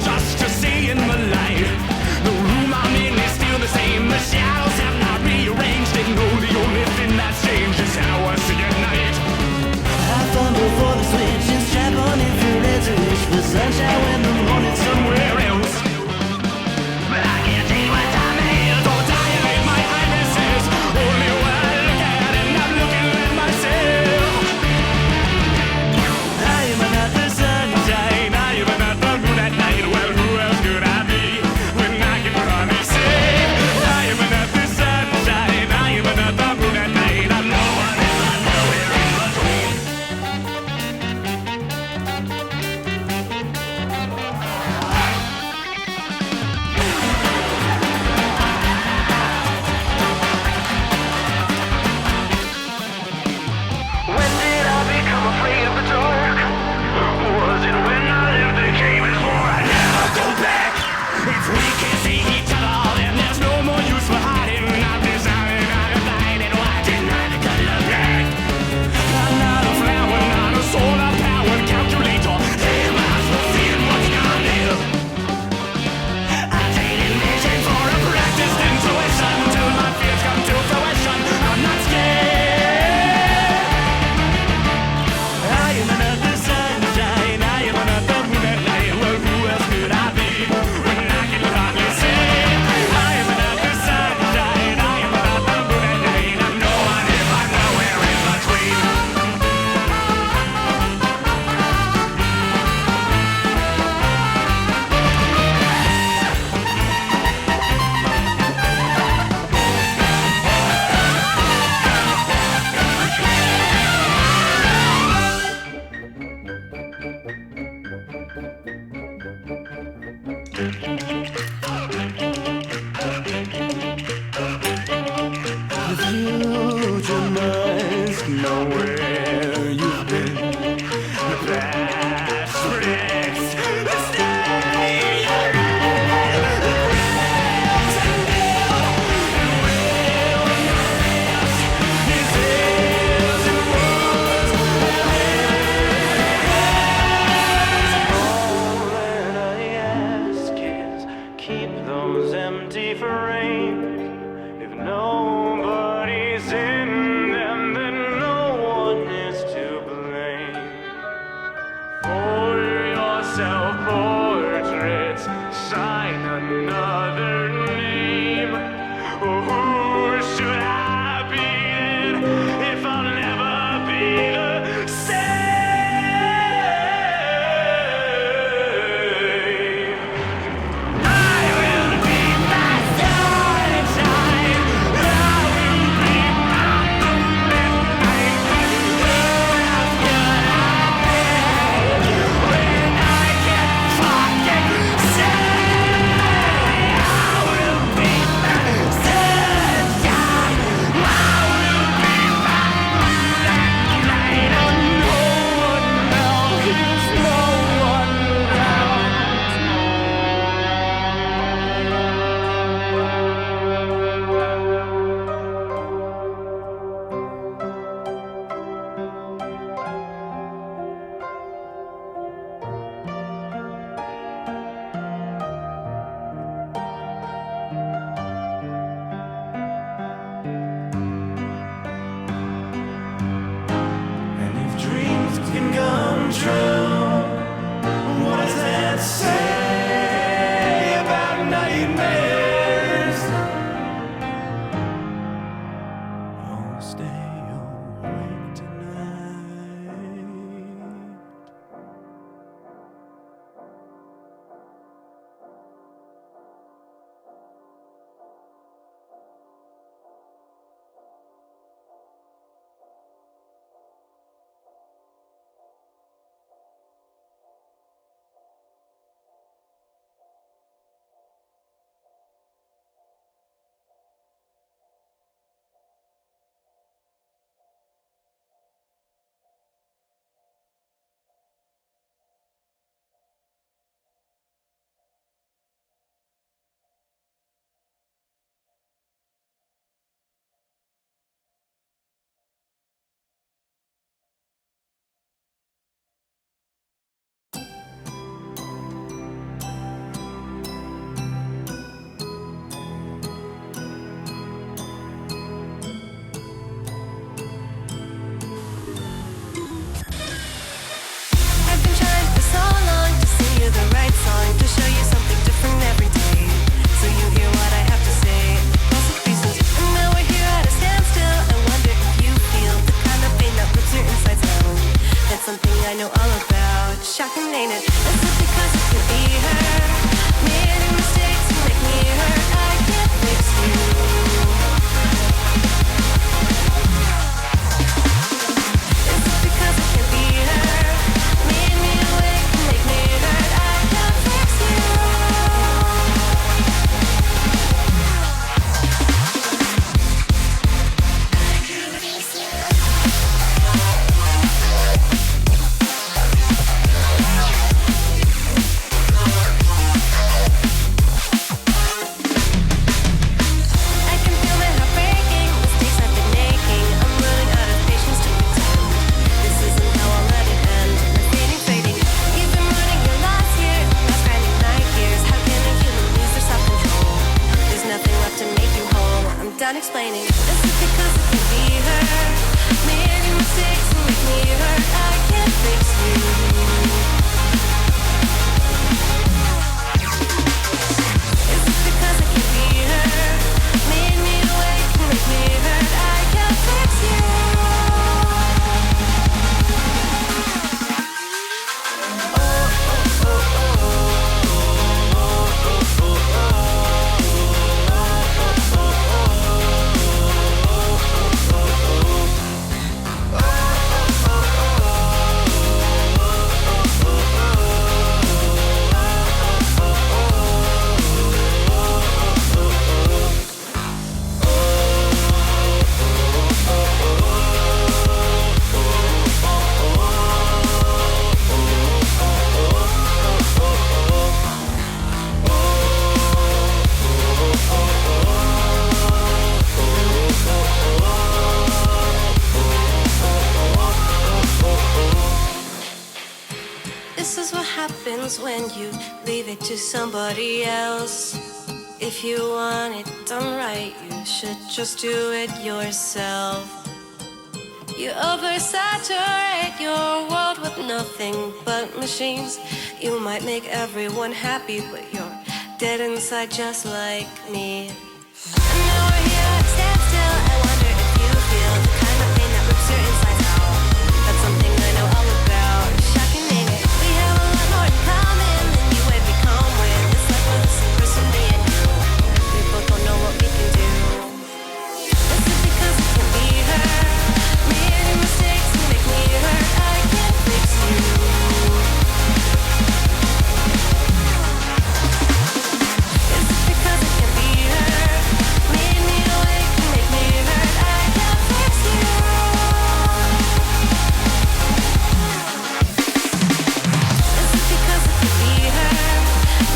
Just to see in the light. The room I'm in is still the same. The shadows have not rearranged. And no, the only thing that's changed is how I see at night. I fumble for the switch and strap on infrared to wish for sunshine when the morning's Somewhere else. But I can't see what time it is. Don't dilate my irises. Only when I look at it, I'm looking at myself. I am not the sunshine. I am not the moon at night. Well, who else could I be when I can hardly say I am not the sunshine. I am not the moon at night. I'm no one and I'm nowhere in between. When did I become afraid of the dark? Was it when I lived the cave before I never go back? If we can't see each other, then there's no more use for hiding. I'm designing, I'm divided. Why deny the color black? I'm not a flower, not a solar powered calculator. Damn, I'm so seeing what's gone here. I traded vision for a practiced intuition till my fears come to fruition. I'm not scared. I am not the sunshine. I am not the moon at night. Well, who else could I be when I can hardly see? I am not the sunshine. I am not the moon at night. I'm no one if I'm nowhere in between. The future must know where you've been. The past predicts the state. All that I ask is keep those empty frames. If nobody's in them, then no one is to blame. For your self-portraits, sign another name. Who should I be then if I'll never be the same? I will be my sunshine. I will be my moon at night. Who else could I be when I can fucking say I will be my sunshine? I will be my moon at night. And no one else, no one else. And if dreams can come true, what does that say about nightmares? Oh, stay awake tonight. done explaining. This is because it can be her. Many mistakes and make me hurt. I can't fix you. Is it because it can be her? Made me awake and make me hurt. I can't fix you. This is what happens when you leave it to somebody else. If you want it done right, you should just do it yourself. You oversaturate your world with nothing but machines. You might make everyone happy, but you're dead inside just like me. And now we're here at standstill. I wonder if you feel the kind of pain that rips your insides out. That's something I know all about. Shocking, ain't it? We have a lot more in common than you ever come with. It's like we're the same person, me and you. We both don't know what we can do. Is it because it can be her? Many mistakes to make me hurt. I can't fix you. Is it because it can be her? Made me awake and make me hurt. I can't fix you. Is it because it can be her?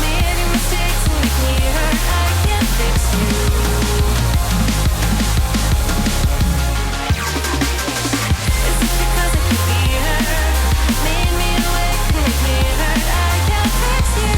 Many mistakes to make me hurt. I can't fix you. Is it because it can be her? Made me awake and make me hurt. I can't fix you.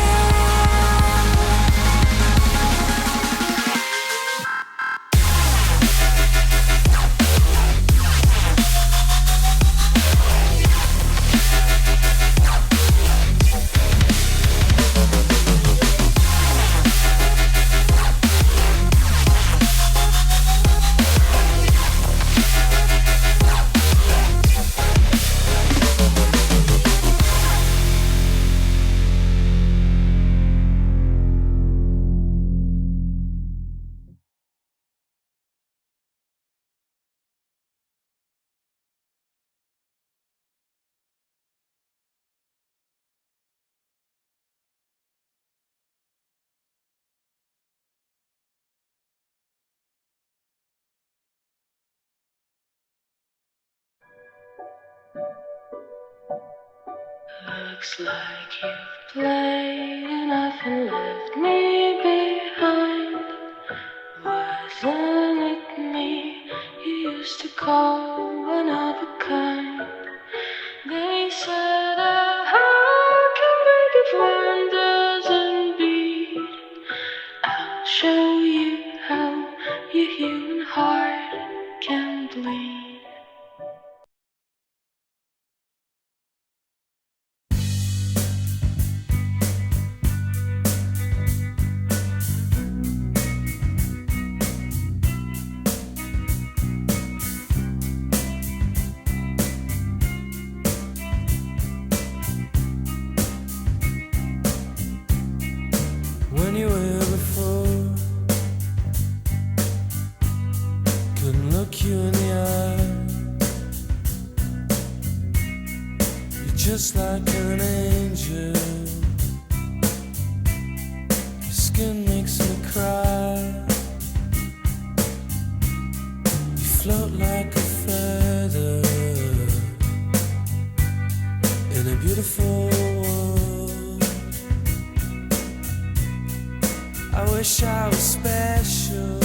Looks like you've played enough and left me behind. Wasn't it me you used to call one of a kind? They said a heart can break if one doesn't beat. I'll show you how your human heart can bleed. When you were here before, couldn't look you in the eye. You're just like an angel. Your skin makes me cry. You float like a feather in a beautiful world. I wish I was special.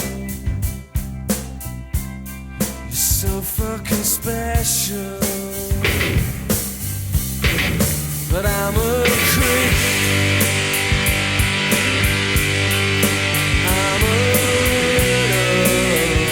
You're so fucking special. But I'm a creep. I'm a widow.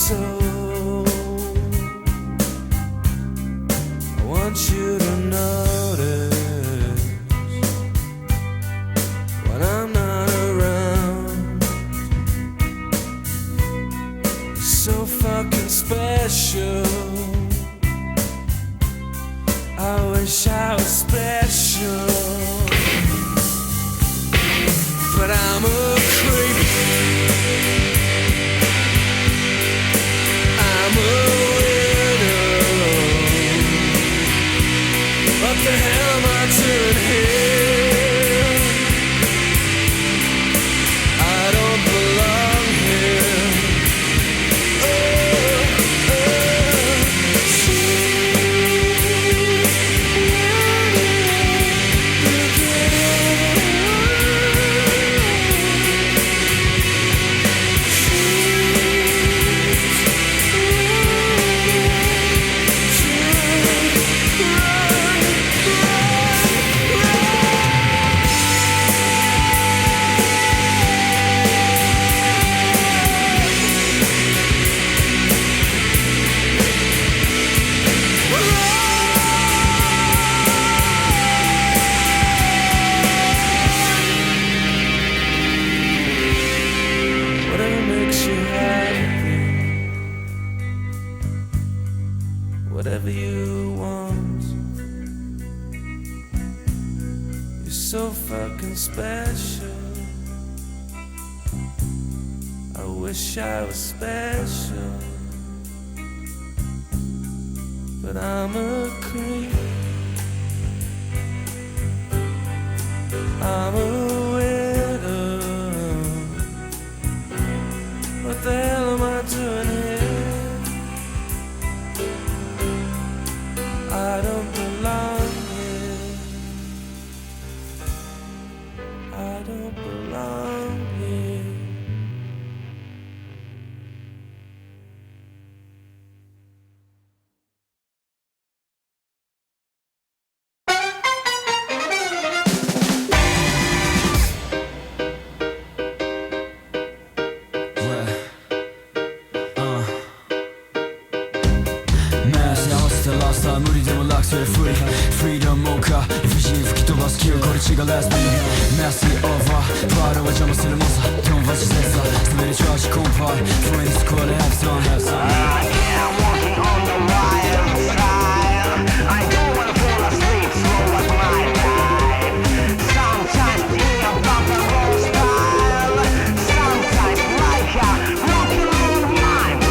So I want you to notice when I'm not around. You're so fucking special. I wish I was special, but I'm a creep. I'm a widow. What the hell am I doing here? I don't belong here. Whatever makes you happy, whatever you want. You're so fucking special. I wish I was special, but I'm a creep. I'm a widow. What the hell am I doing here? I don't belong here. I don't belong here.無理でも楽それフリーフリーダムモーカー理不尽吹き飛ばす記憶これ違うラストメスオーバーパールは邪魔するもんさドンバチセッサー滑りチャージコンパイフレンズコールハブソンハブソン I'm walking on the wild side. I don't wanna fall asleep, slow was my life. Sometimes in a bump and roll style. Sometimes like a rock and roll mind.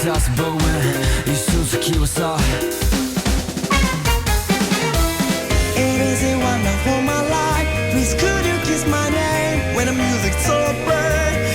That's Bowen, Isuzuki was up. It is a wonderful my life. Please could you kiss my name when the music's so bright?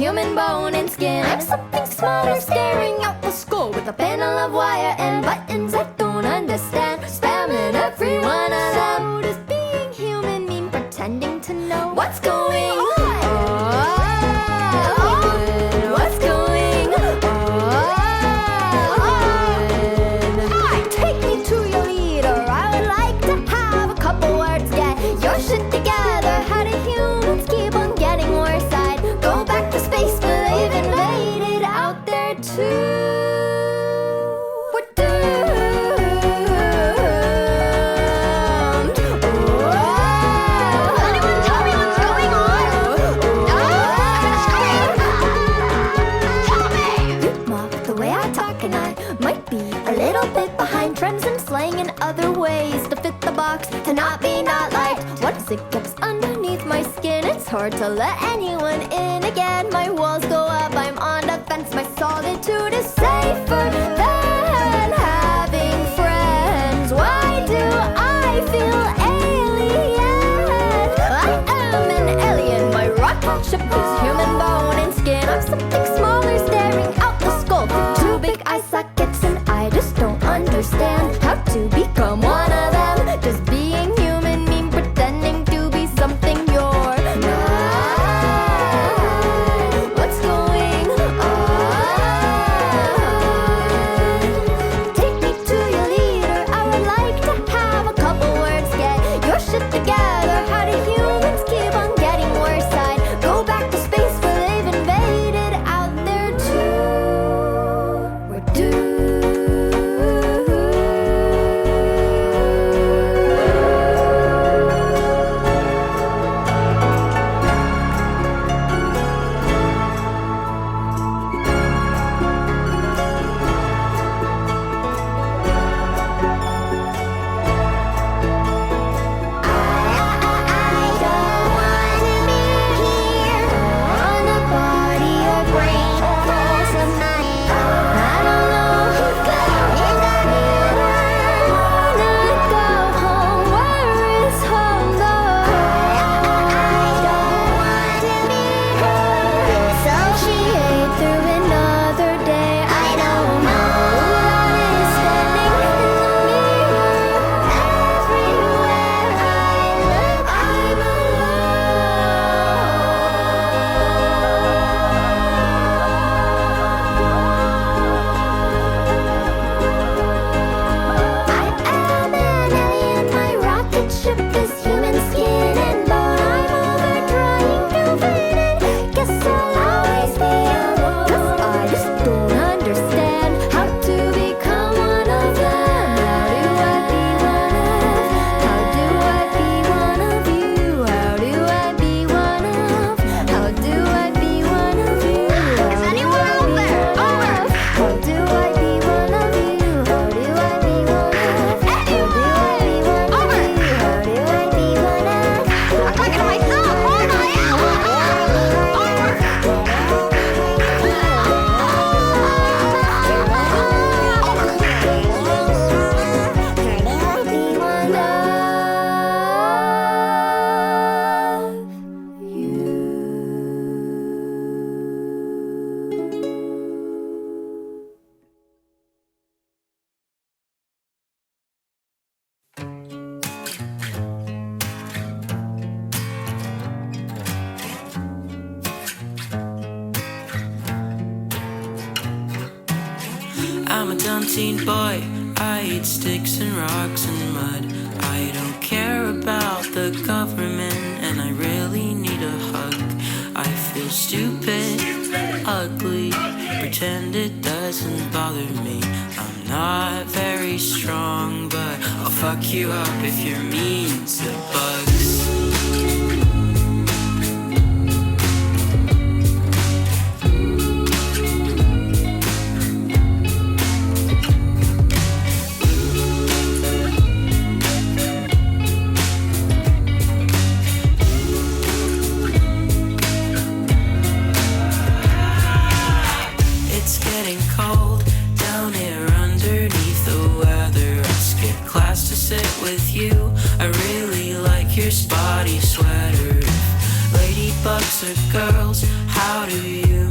human bone and skin. I'm something smaller staring out the skull with a panel of wire and buttons I don't understand. Spamming every one of them. Does being human mean pretending to know what's going on? What's going on? Take me to your leader. I would like to have a couple words. Get your shit together. How do humans keep on getting worse? I'd go back to space, but they've invaded out there too. We're doomed. Anyone tell me what's going on? I'm gonna scream. Tell me. Mock the way I talk, and I might be a little bit behind trends and slang in other ways to fit the box, to not be not liked. Once it gets underneath my skin, it's hard to let anyone in again. My walls go up, I'm on defense. My solitude is safer than having friends. Why do I feel alien? I am an alien. My rocket ship is human bone and skin. I'm something smaller staring out the skull with two big eye sockets, and I just don't understand how to become one of them. Does being human mean pretending to be something you're not? What's going on? Take me to your leader. I would like to have a couple words. Get your shit together. How do humans keep on getting worse? I'd go back to space, but they've invaded out there too. We're doomed. I'm a dumb teen boy. I eat sticks and rocks and mud. I don't care about the government, and I really need a hug. I feel stupid, ugly, pretend it doesn't bother me. I'm not very strong, but I'll fuck you up if you're mean to bugs. Your spotty sweater. Ladybugs are girls, how do you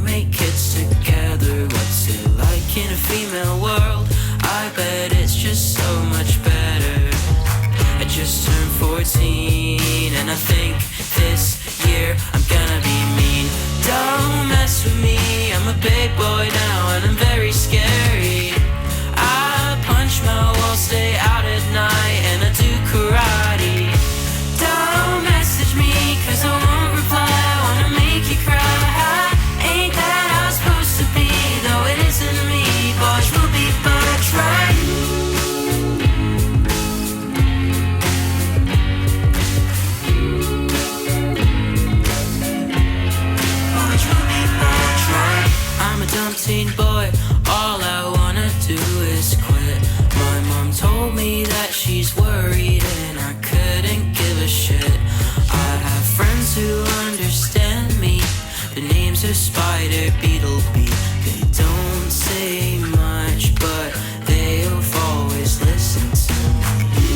name's a spider beetle bee. They don't say much, but they've always listened to me.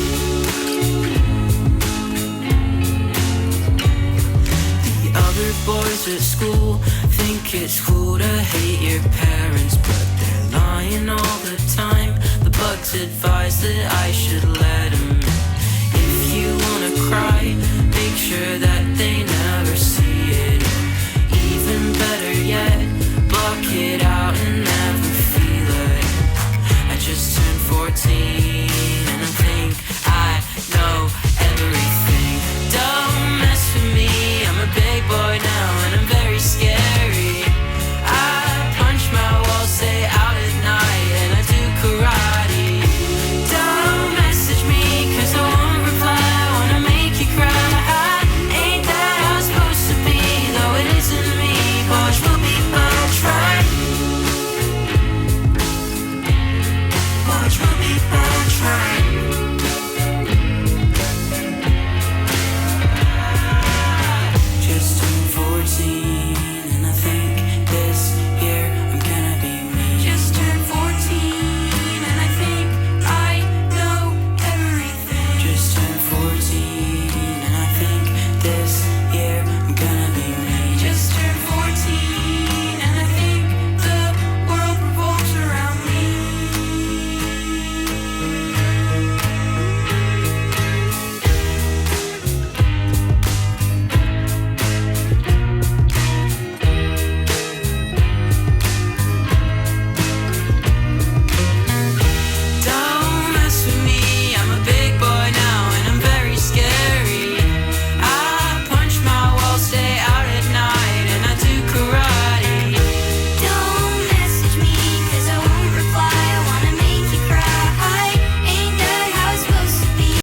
The other boys at school think it's cool to hate your parents, but they're lying all the time. The bugs advise that I should let them in. If you wanna cry, make sure that they know